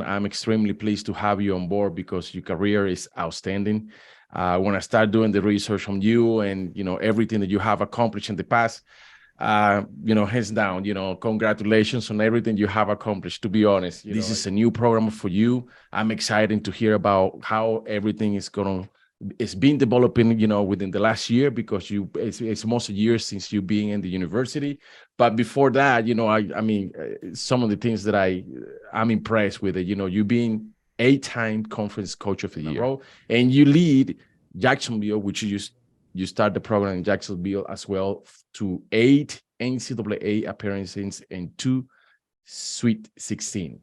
I'm extremely pleased to have you on board because your career is outstanding. When I start doing the research on you and, everything that you have accomplished in the past, hands down, congratulations on everything you have accomplished. To be honest, this is a new program for you. I'm excited to hear about how everything it's been developing, within the last year, because it's almost a year since you being in the university. But before that, some of the things that I'm impressed with it, you being 8-time conference coach of the year, and you lead Jacksonville, which you start the program in Jacksonville as well, to 8 NCAA appearances and 2 Sweet 16.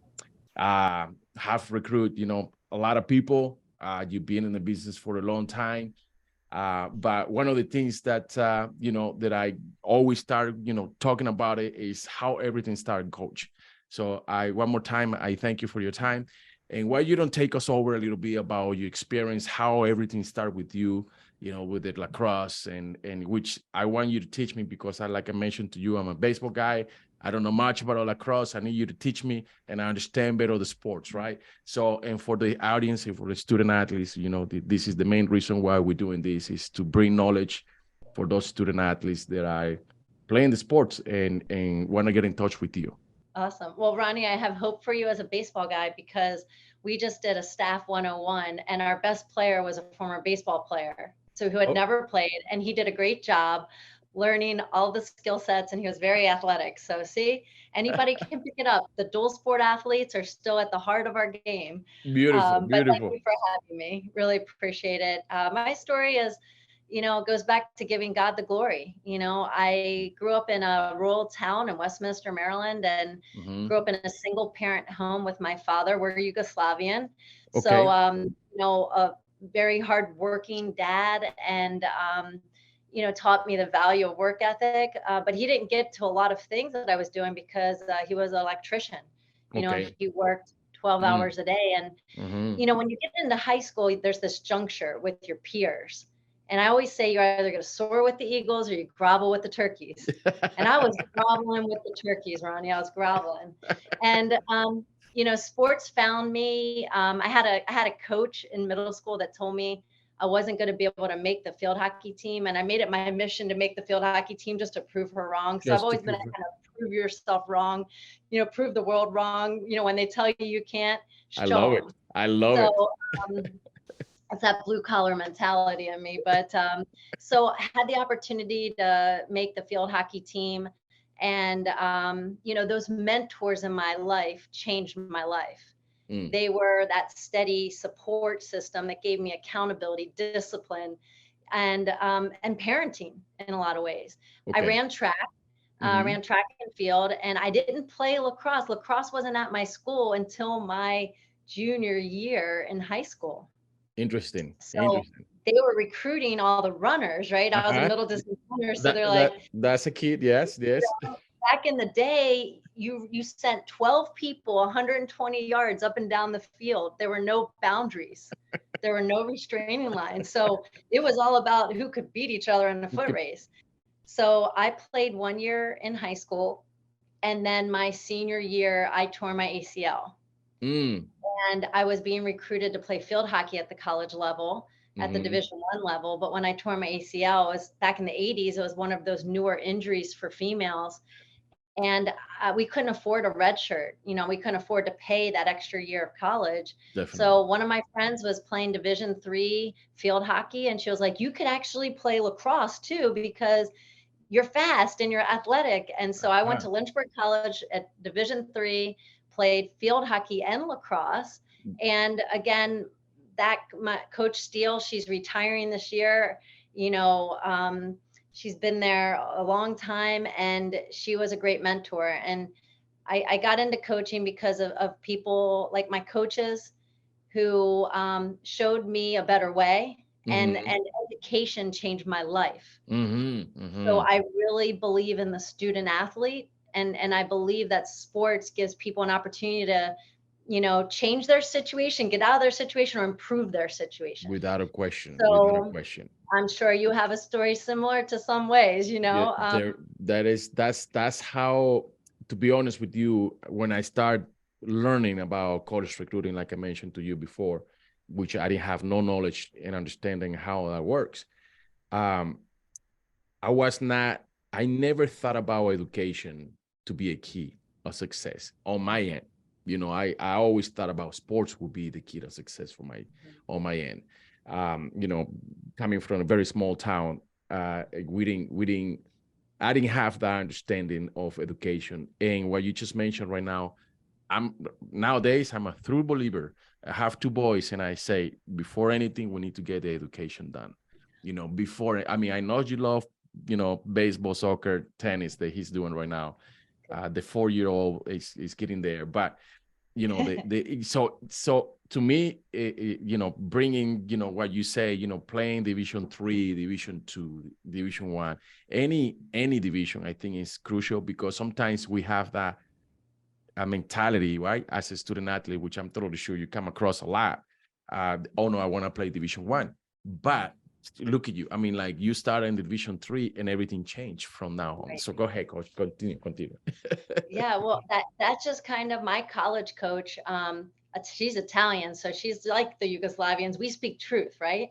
Have recruited, a lot of people. You've been in the business for a long time. But one of the things that, that I always start, talking about it is how everything started, Coach. So one more time, I thank you for your time. And why you don't take us over a little bit about your experience, how everything started with you, with the lacrosse, and which I want you to teach me, because like I mentioned to you, I'm a baseball guy. I don't know much about lacrosse. I need you to teach me, and I understand better the sports, right? So, and for the audience and for the student athletes, this is the main reason why we're doing this, is to bring knowledge for those student athletes that are playing the sports and want to get in touch with you. Awesome. Well, Ronnie, I have hope for you as a baseball guy, because we just did a staff 101, and our best player was a former baseball player, so who had never played, and he did a great job learning all the skill sets, and he was very athletic. So see, anybody can pick it up. The dual sport athletes are still at the heart of our game. Beautiful, But thank beautiful. you for having me. Really appreciate it. My story is, goes back to giving God the glory. I grew up in a rural town in Westminster, Maryland, and grew up in a single parent home with my father. We're Yugoslavian. So, Okay. a very hardworking dad, and, taught me the value of work ethic. But he didn't get to a lot of things that I was doing, because he was an electrician. Okay. He worked 12 Mm. hours a day. And, Mm-hmm. when you get into high school, there's this juncture with your peers. And I always say you're either going to soar with the Eagles or you grovel with the Turkeys. And I was groveling with the Turkeys, Ronnie. I was groveling. And, sports found me. I had a coach in middle school that told me I wasn't going to be able to make the field hockey team. And I made it my mission to make the field hockey team, just to prove her wrong. So I've Just to always been a prove it. kind of prove yourself wrong, prove the world wrong. When they tell you can't, I love show it. them. I love it. So, um, it's that blue collar mentality in me. But so I had the opportunity to make the field hockey team. And, those mentors in my life changed my life. Mm. They were that steady support system that gave me accountability, discipline, and parenting in a lot of ways. I Okay. ran track. Mm-hmm. Ran track and field, and I didn't play lacrosse. Lacrosse wasn't at my school until my junior year in high school. Interesting. So Interesting. they were recruiting all the runners, right? I was a Uh-huh. middle distance runner, so That they're like, that that's a kid. Yes. Yes. back in the day, you sent 12 people 120 yards up and down the field. There were no boundaries. There were no restraining lines. So it was all about who could beat each other in a foot Okay. race. So I played 1 year in high school, and then my senior year, I tore my ACL. Mm. And I was being recruited to play field hockey at the college level, at the Mm-hmm. Division I level. But when I tore my ACL, it was back in the 80s. It was one of those newer injuries for females. And we couldn't afford a red shirt. We couldn't afford to pay that extra year of college. So Definitely. one of my friends was playing Division III field hockey, and she was like, "You could actually play lacrosse too, because you're fast and you're athletic." And so I went Uh-huh. to Lynchburg College at Division III, played field hockey and lacrosse. And again, that my coach Steele, she's retiring this year. You know, she's been there a long time, and she was a great mentor. And I got into coaching because of people like my coaches who showed me a better way, Mm-hmm. and education changed my life. Mm-hmm. So Mm-hmm. I really believe in the student athlete, and I believe that sports gives people an opportunity to, change their situation, get out of their situation, or improve their situation. Without a question. Without a So question. I'm sure you have a story similar to some ways, Yeah, there. That's how. To be honest with you, when I start learning about college recruiting, like I mentioned to you before, which I didn't have no knowledge and understanding how that works. Um, I never thought about education to be a key of success on my end. I always thought about sports would be the key to success on my end. You know, coming from a very small town, I didn't have that understanding of education. And what you just mentioned right now, nowadays I'm a true believer. I have two boys, and I say before anything, we need to get the education done. Before, I mean, I know you love, baseball, soccer, tennis that he's doing right now. The 4-year-old is getting there, but so to me, bringing, what you say, playing Division 3, Division 2, Division 1, any division, I think is crucial, because sometimes we have that a mentality, right? As a student athlete, which I'm totally sure you come across a lot. Oh no, I want to play Division 1, but look at you. I mean, like, you started in Division 3 and everything changed from now on. Right. So go ahead, coach. Continue. Yeah, well, that's just kind of my college coach. She's Italian, so she's like the Yugoslavians. We speak truth, right?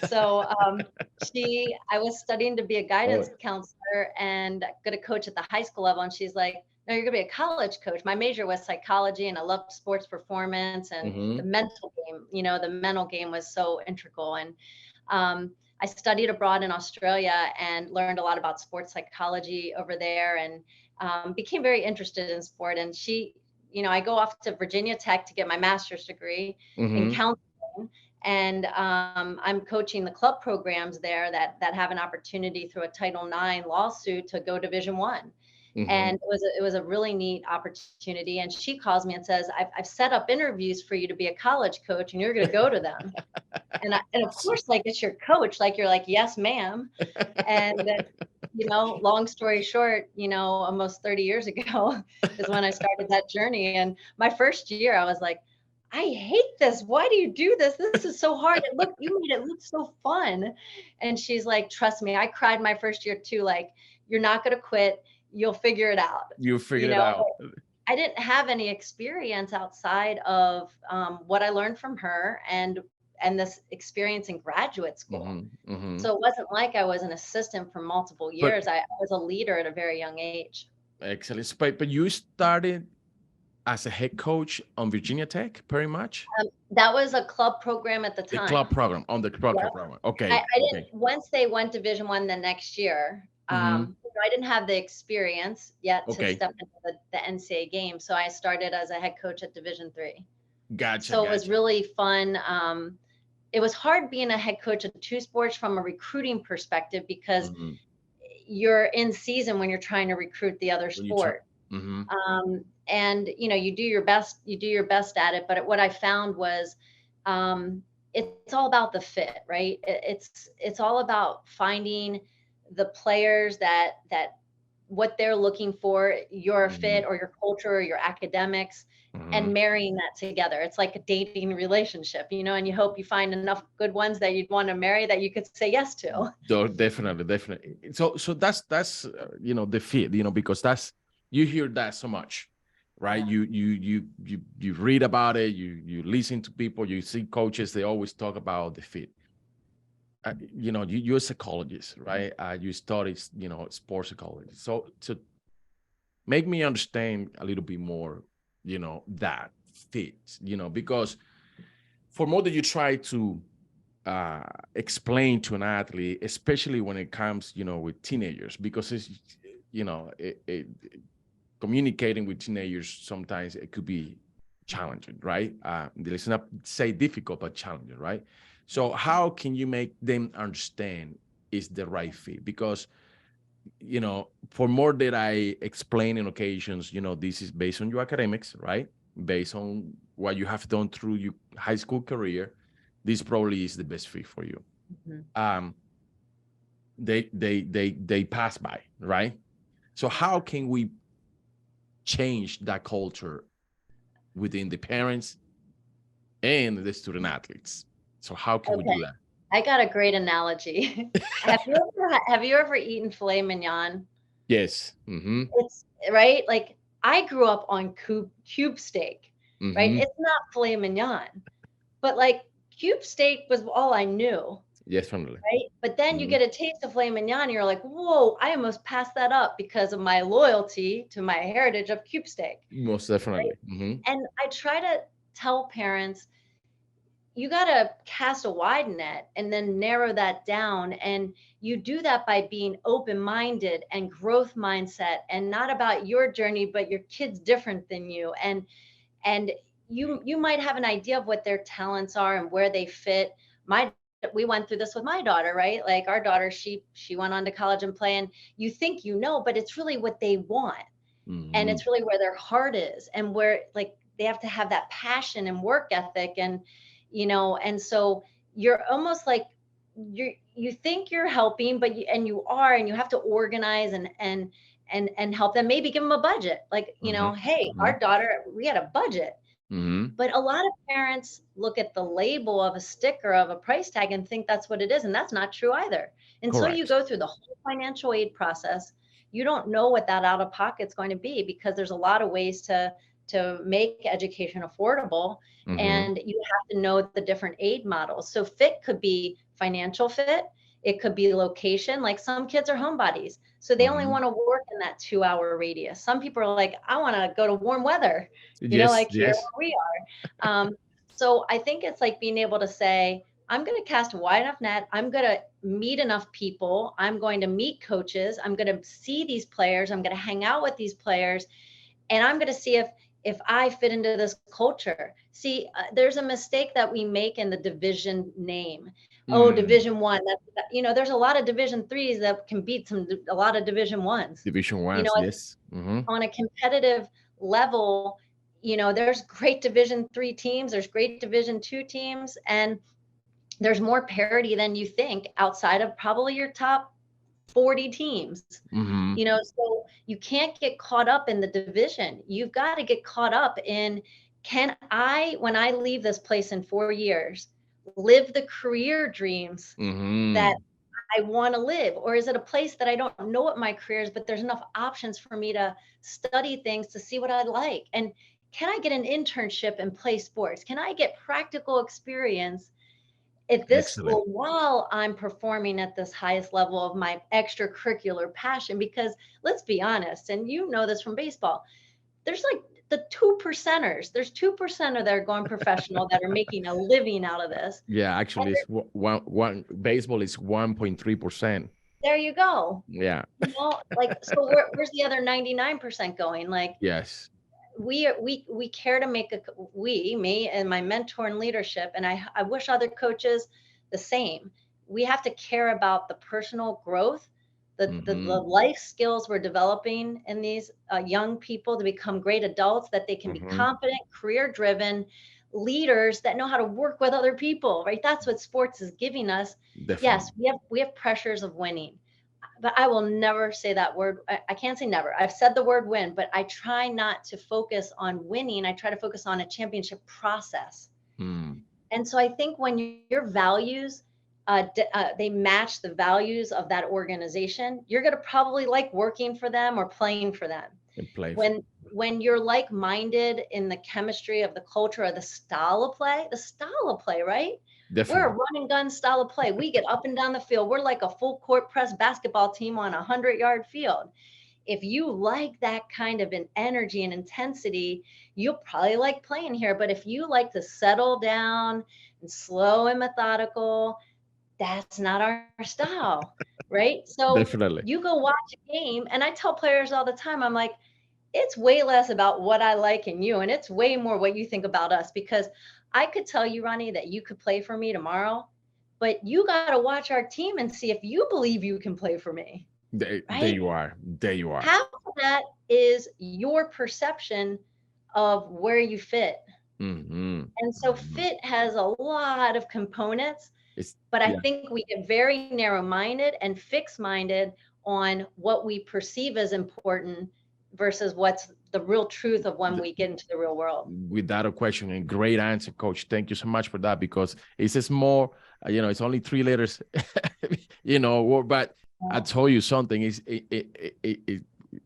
So I was studying to be a Oh, guidance counselor and going to coach at the high school level, and she's like, "No, you're going to be a college coach." My major was psychology, and I loved sports performance and the mm-hmm. mental game. The mental game was so integral, and I studied abroad in Australia and learned a lot about sports psychology over there, and became very interested in sport. And I go off to Virginia Tech to get my master's degree in Mm-hmm. counseling. And I'm coaching the club programs there that have an opportunity through a Title IX lawsuit to go Division 1. Mm-hmm. And it was a really neat opportunity. And she calls me and says, I've set up interviews for you to be a college coach, and you're going to go to them. And of course, like, it's your coach, like, you're like, yes, ma'am. And long story short, almost 30 years ago is when I started that journey. And my first year, I was like, I hate this. Why do you do this? This is so hard. You made it look so fun. And she's like, trust me, I cried my first year too. Like, you're not going to quit. You'll figure it out. You figured it out. I didn't have any experience outside of what I learned from her and this experience in graduate school. Mm-hmm. Mm-hmm. So it wasn't like I was an assistant for multiple But years. I was a leader at a very young age. excellent. But you started as a head coach on Virginia Tech, pretty much? That was a club program at the The time. club program, on the club Yep. program. Okay. I Okay. didn't, once they went Division 1 the next year, Mm-hmm. I didn't have the experience yet to Okay. step into the NCAA game. So I started as a head coach at Division 3. Gotcha. So it was really fun. It was hard being a head coach of two sports from a recruiting perspective, because Mm-hmm. you're in season when you're trying to recruit the other sport. Mm-hmm. And you do your best at it. But what I found was, it's all about the fit, right? It's all about finding the players that what they're looking for, your fit or your culture or your academics, and marrying that together. It's like a dating relationship, and you hope you find enough good ones that you'd want to marry that you could say yes to. Definitely. So that's the fit, because you hear that so much, right? Yeah. You read about it, you listen to people, you see coaches, they always talk about the fit. You're a psychologist, right? You study, sports psychology. So to make me understand a little bit more, that fit, because for more that you try to explain to an athlete, especially when it comes, with teenagers, because it's, communicating with teenagers, sometimes it could be challenging, right? Let's not say difficult, but challenging, right? So how can you make them understand is the right fit? Because, for more that I explain in occasions, this is based on your academics, right? Based on what you have done through your high school career, this probably is the best fit for you. Mhm. They pass by, right? So how can we change that culture within the parents and the student athletes? So how can we do that? I got a great analogy. Have you ever eaten filet mignon? Yes. Mm-hmm. It's right. Like, I grew up on cube steak. right? Mm-hmm. It's not filet mignon, but like cube steak was all I knew. Yes, definitely. Right. But then you Mm-hmm. get a taste of filet mignon, and you're like, whoa, I almost passed that up because of my loyalty to my heritage of cube steak. Most definitely. Mm-hmm. And I try to tell parents, you got to cast a wide net and then narrow that down. And you do that by being open minded and growth mindset, and not about your journey, but your kid's different than you. And you might have an idea of what their talents are and where they fit. We went through this with my daughter, right? Like our daughter, she went on to college and play, and you think but it's really what they want. And Mm-hmm. it's really where their heart is, and where like they have to have that passion and work ethic. And so you're almost like you think you're helping, but you are, and you have to organize and help them, maybe give them a budget, like, Mm-hmm. hey, Mm-hmm. our daughter, we had a budget. Mm-hmm. But a lot of parents look at the label of a sticker of a price tag and think that's what it is. And that's not true either. Until you Correct. go through the whole financial aid process, you don't know what that out of pocket's going to be, because there's a lot of ways to make education affordable. Mm-hmm. And you have to know the different aid models. So fit could be financial fit. It could be location. Like some kids are homebodies, so they only Mm-hmm. want to work in that 2-hour radius. Some people are like, I want to go to warm weather, Yes. like here Yes. where we are. So I think it's like being able to say, I'm going to cast a wide enough net. I'm going to meet enough people. I'm going to meet coaches. I'm going to see these players. I'm going to hang out with these players. And I'm going to see if I fit into this culture. See, there's a mistake that we make in the division name. Oh, Mm. Division 1. There's a lot of Division 3s that can beat a lot of Division 1s. Division ones. Yes. Mm-hmm. On a competitive level, there's great Division 3 teams, there's great Division 2 teams, and there's more parity than you think outside of probably your top 40 teams. Mm-hmm. So you can't get caught up in the division. You've got to get caught up in, when I leave this place in 4 years, live the career dreams that Mm-hmm. I want to live? Or is it a place that I don't know what my career is, but there's enough options for me to study things to see what I like? And can I get an internship and play sports? Can I get practical experience at this Excellent. school while I'm performing at this highest level of my extracurricular passion? Because let's be honest, and you know this from baseball, there's like the 2%ers. There's 2% of that are going professional that are making a living out of this. Yeah, And actually, it's one baseball is 1.3%. there you go. Yeah. So where's the other 99% going? Like, Yes. we care to make me and my mentor in leadership, and I wish other coaches the same. We have to care about the personal growth, the Mm-hmm. life skills we're developing in these young people to become great adults, that they can be Mm-hmm. confident, career driven leaders that know how to work with other people, right? That's what sports is giving us. Yes, Definitely. we have pressures of winning, but I will never say that word. I can't say never. I've said the word win, but I try not to focus on winning. I try to focus on a championship process. Mm. And so I think when your values, they match the values of that organization, you're going to probably like working for them or playing for them. And play. When you're like-minded in the chemistry of the culture or the style of play, right? We're a Definitely. run and gun style of play. We get up and down the field. We're like a full court press basketball team on a 100-yard field. If you like that kind of an energy and intensity, you'll probably like playing here. But if you like to settle down and slow and methodical, that's not our style, right? So Definitely. you go watch a game, and I tell players all the time, I'm like, it's way less about what I like in you, and it's way more what you think about us. Because I could tell you, Ronnie, that you could play for me tomorrow, but you got to watch our team and see if you believe you can play for me, There right? you are. There you are. Half of that is your perception of where you fit. Mm-hmm. And so Mm-hmm. fit has a lot of components, but I Yeah. think we get very narrow-minded and fixed-minded on what we perceive as important versus what's the real truth of when we get into the real world. Without a question, and great answer, Coach. Thank you so much for that, because it's a small, it's only 3 letters, but I told you something.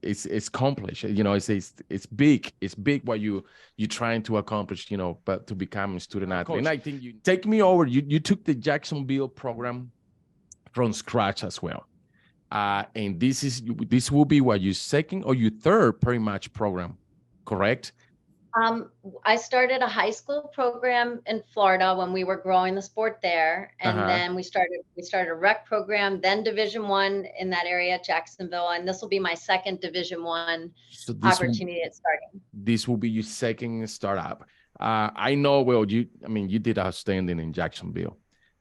it's accomplished. It's big what you're trying to accomplish, but to become a student athlete. And I think you take me over. You took the Jacksonville program from scratch as well. And this will be what, your second or your third pretty much program, correct? I started a high school program in Florida when we were growing the sport there. And then we started a rec program, then Division I in that area at Jacksonville. And this will be my second Division I opportunity at starting. This will be your second startup. I know, well, you did outstanding in Jacksonville.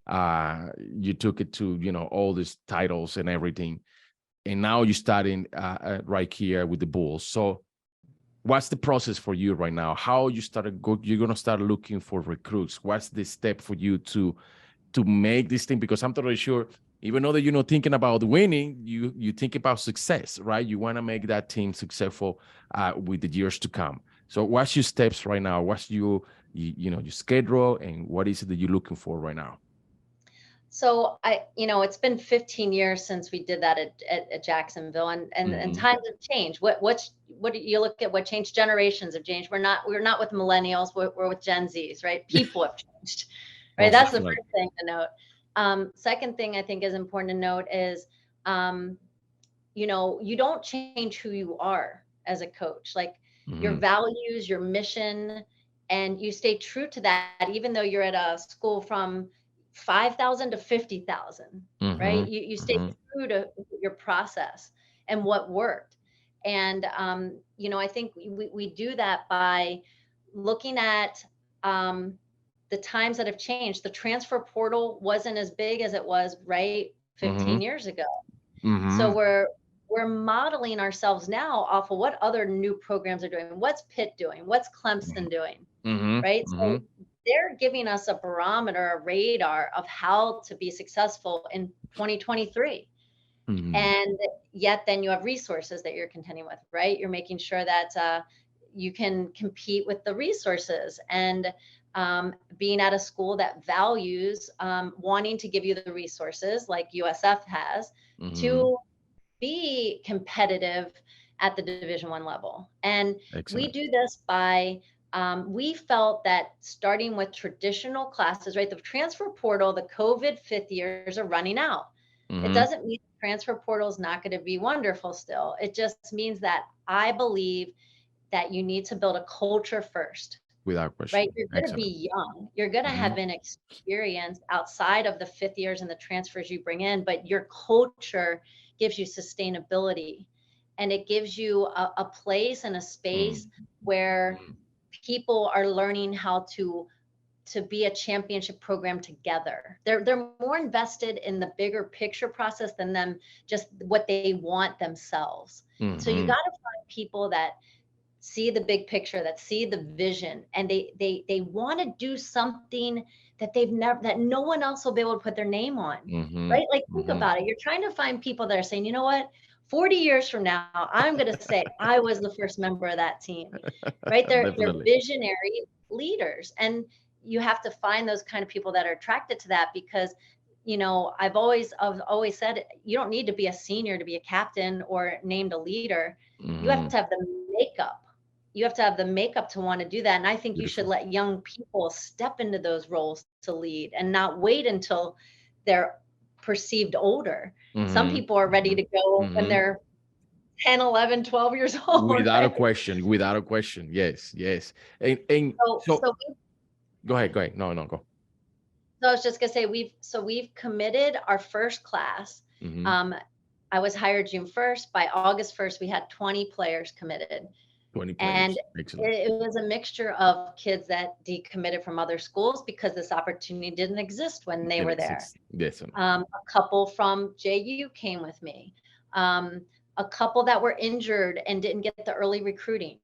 You took it to, all these titles and everything. And now you're starting right here with the Bulls. So what's the process for you right now? How you you're going to start looking for recruits? What's the step for you to make this thing? Because I'm totally sure, even though that you're not thinking about winning, you think about success, right? You want to make that team successful with the years to come. So what's your steps right now? What's your schedule, and what is it that you're looking for right now? So it's been 15 years since we did that at Jacksonville, and times have changed. What do you look at? What changed? Generations have changed. We're not with millennials. We're with Gen Zs, right? People have changed, right? That's the first thing to note. Second thing I think is important to note is, you don't change who you are as a coach. Like your values, your mission, and you stay true to that, even though you're at a school from 5,000 to 50,000, right? You stay true to your process and what worked. And, I think we do that by looking at the times that have changed. The transfer portal wasn't as big as it was, right, 15 years ago. So we're modeling ourselves now off of what other new programs are doing. What's Pitt doing? What's Clemson doing? Right? So they're giving us a barometer, a radar of how to be successful in 2023. And yet then you have resources that you're contending with, right? You're making sure that you can compete with the resources, and being at a school that values wanting to give you the resources like USF has to be competitive at the Division I level. And we do this by we felt that starting with traditional classes, right? The transfer portal, the COVID fifth years are running out. It doesn't mean the transfer portal is not going to be wonderful still. It just means that I believe that you need to build a culture first. Without question. Right? You're going to be young. You're going to have an experience outside of the fifth years and the transfers you bring in, but your culture gives you sustainability, and it gives you a place and a space where people are learning how to be a championship program together. They're more invested in the bigger picture process than them just what they want themselves. So you got to find people that see the big picture, that see the vision, and they want to do something that that no one else will be able to put their name on, right? Like think about it. You're trying to find people that are saying, you know what, 40 years from now, I'm going to say I was the first member of that team, right? They're visionary leaders, and you have to find those kind of people that are attracted to that, because I've always said you don't need to be a senior to be a captain or named a leader. You have to have the makeup. You have to have the makeup to want to do that. And I think you should let young people step into those roles to lead and not wait until they're perceived older. Some people are ready to go when they're 10, 11, 12 years old. Without a question. Yes. And so go ahead. No, go. So I was just going to say, we've committed our first class. I was hired June 1st. By August 1st, we had 20 players committed. 20 players. And it was a mixture of kids that decommitted from other schools because this opportunity didn't exist when they were there. Yes. A couple from JU came with me. A couple that were injured and didn't get the early recruiting,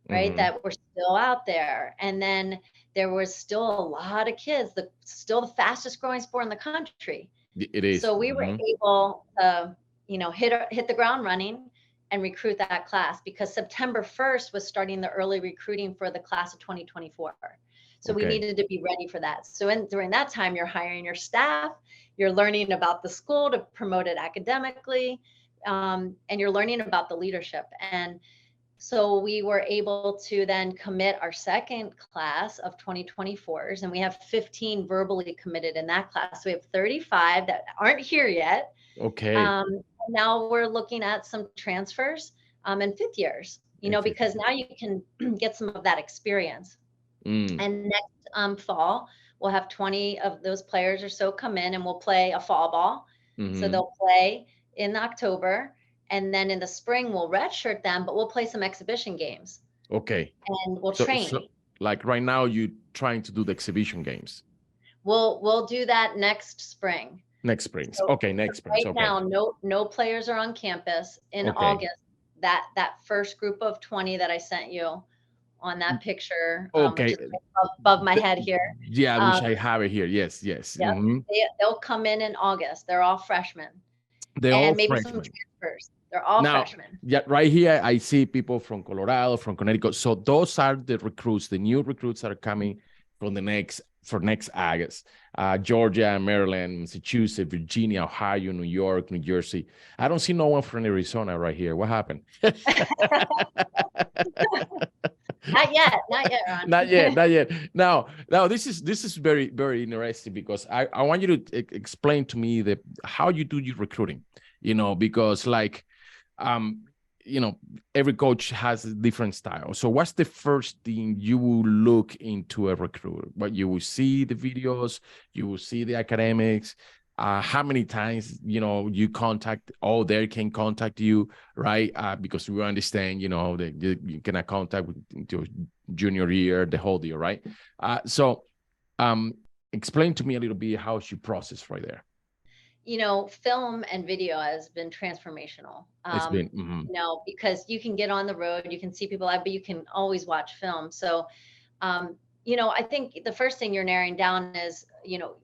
right? That were still out there. And then there was still a lot of kids, still the fastest growing sport in the country. It is. So we were able to, hit the ground running and recruit that class, because September 1st was starting the early recruiting for the class of 2024. So we needed to be ready for that. So during that time, you're hiring your staff, you're learning about the school to promote it academically, and you're learning about the leadership. And so we were able to then commit our second class of 2024s, and we have 15 verbally committed in that class. So we have 35 that aren't here yet. Okay. Now we're looking at some transfers in fifth years, because now you can get some of that experience. And next fall, we'll have 20 of those players or so come in, and we'll play a fall ball. So they'll play in October, and then in the spring we'll redshirt them, but we'll play some exhibition games. Okay. And we'll train. So like right now, you're trying to do the exhibition games. We'll do that next spring. Next spring. So, okay, next spring. Right now, no players are on campus. In August, that first group of 20 that I sent you on that picture, okay, above my head here. Yeah, I wish I have it here. Yes. Yeah, they'll come in August. They're all freshmen. They're all maybe freshmen. some transfers. They're all freshmen. Yeah, right here I see people from Colorado, from Connecticut. So those are the recruits, the new recruits that are coming from next August. Georgia, Maryland, Massachusetts, Virginia, Ohio, New York, New Jersey. I don't see no one from Arizona right here. What happened? Not yet, Ron. not yet. Now, this is very, very interesting, because I want you to explain to me how you do your recruiting. Because every coach has a different style. So what's the first thing you will look into a recruit? What you will see the videos, you will see the academics, how many times, you contact, they can contact you, right? Because we understand, that you cannot contact with your junior year, the whole deal, right? So explain to me a little bit how's your process right there. Film and video has been transformational. It's been, because you can get on the road, you can see people live, but you can always watch film. So, I think the first thing you're narrowing down is,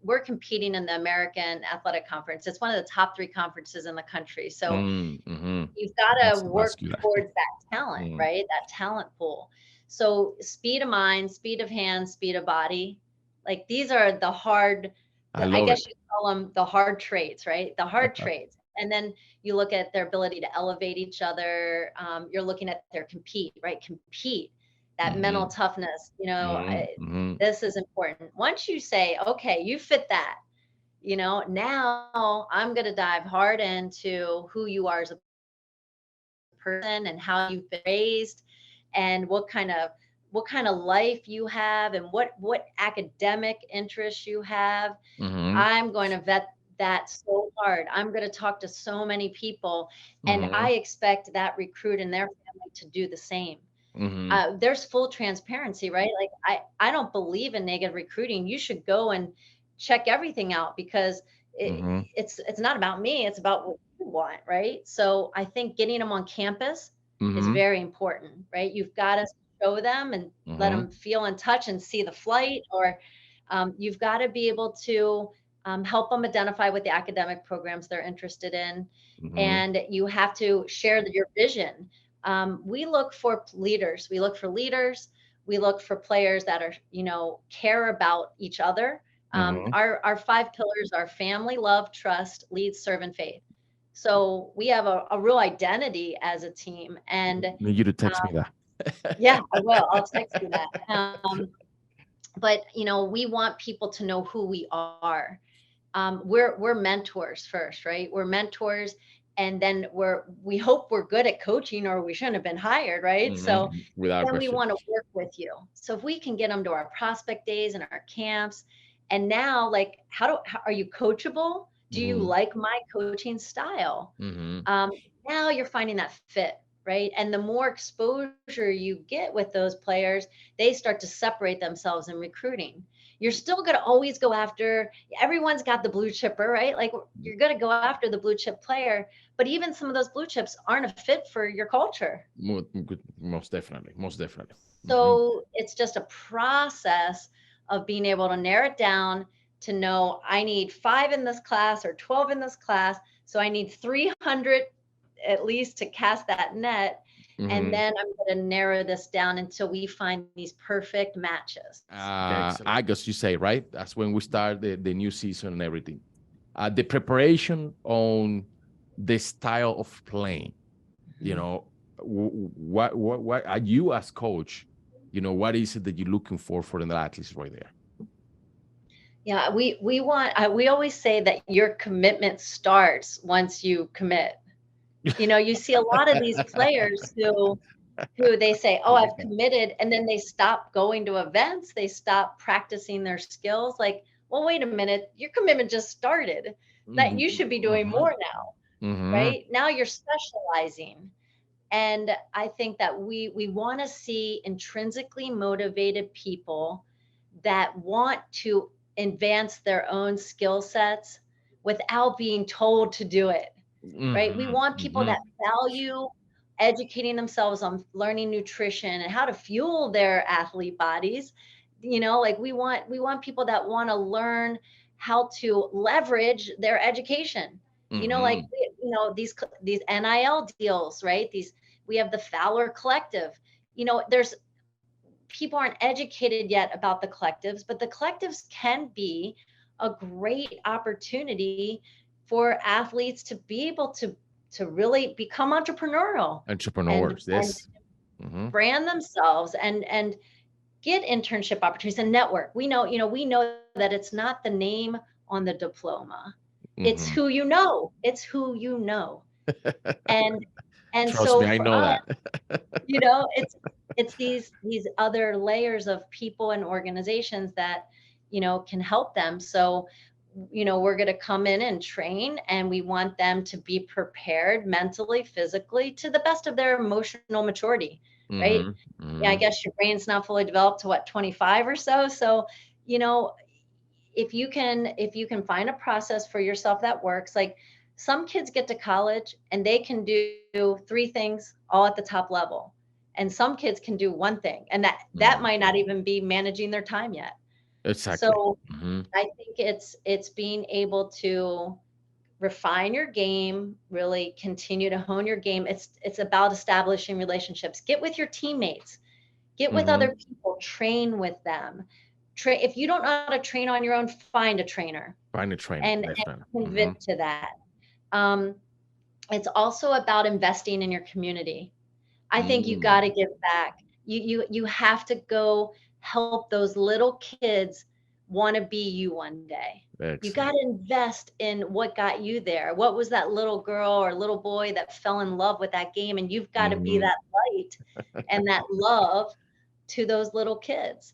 we're competing in the American Athletic Conference. It's one of the top 3 conferences in the country. So you've got to work towards that talent, right? That talent pool. So speed of mind, speed of hand, speed of body, like these are the hard, I guess you call them the hard traits, right? The hard traits. And then you look at their ability to elevate each other. You're looking at their compete, that mental toughness, this is important. Once you say, okay, you fit that, now I'm going to dive hard into who you are as a person and how you've been raised and what kind of life you have and what academic interests you have. I'm going to vet that so hard. I'm going to talk to so many people, and I expect that recruit and their family to do the same. There's full transparency, right? Like I don't believe in negative recruiting. You should go and check everything out, because it's not about me. It's about what you want, right? So I think getting them on campus is very important, right? You've got to show them and let them feel and touch and see the flight, or you've got to be able to help them identify what the academic programs they're interested in. And you have to share your vision. We look for leaders. We look for players that are, care about each other. Our 5 pillars are family, love, trust, lead, serve, and faith. So we have a real identity as a team. And I need you to text me that. Yeah, I will. I'll text you that. But we want people to know who we are. We're mentors first, right? We're mentors, and then we hope we're good at coaching, or we shouldn't have been hired, right? So then we want to work with you. So if we can get them to our prospect days and our camps, and now like how are you coachable? Do you like my coaching style? Now you're finding that fit. Right. And the more exposure you get with those players, they start to separate themselves in recruiting. You're still going to always go after, everyone's got the blue chipper, right? Like you're going to go after the blue chip player, but even some of those blue chips aren't a fit for your culture. Most definitely. So it's just a process of being able to narrow it down to know I need 5 in this class or 12 in this class. So I need 300 at least to cast that net. And then I'm going to narrow this down until we find these perfect matches. August, you say, right? That's when we start the new season and everything. The preparation on the style of playing. You know, what are you as coach? You know, what is it that you're looking for the athletes right there? Yeah, we want we always say that your commitment starts once you commit. You know, you see a lot of these players who they say, "Oh, I've committed," and then they stop going to events, they stop practicing their skills. Like, well, wait a minute, your commitment just started. That you should be doing more now, right? Now you're specializing. And I think that we want to see intrinsically motivated people that want to advance their own skill sets without being told to do it, right? We want people that value educating themselves on learning nutrition and how to fuel their athlete bodies. You know, like we want people that want to learn how to leverage their education. You know, like you know these NIL deals, right? These we have the Fowler Collective. You know, there's people aren't educated yet about the collectives, but the collectives can be a great opportunity for athletes to be able to really become Entrepreneurs, yes. and brand themselves and get internship opportunities and network. We know, you know, we know that it's not the name on the diploma. It's who you know. It's who you know. And Trust me, so I for know us, that. you know, it's these other layers of people and organizations that, you know, can help them. So, you know, we're going to come in and train, and we want them to be prepared mentally, physically, to the best of their emotional maturity, right? Yeah, I guess your brain's not fully developed to what, 25 or so. So, you know, if you can find a process for yourself that works, like some kids get to college and they can do three things all at the top level, and some kids can do one thing, and that might not even be managing their time yet. Exactly. So I think it's being able to refine your game, really continue to hone your game. It's about establishing relationships. Get with your teammates, get with other people, train with them. If you don't know how to train on your own, find a trainer Find a trainer, and definitely. commit to that. Um, it's also about investing in your community. I think you got to give back. You have to go help those little kids want to be you one day. You got Excellent. to invest in what got you there. What was that little girl or little boy that fell in love with that game? And you've got to be that light and that love to those little kids.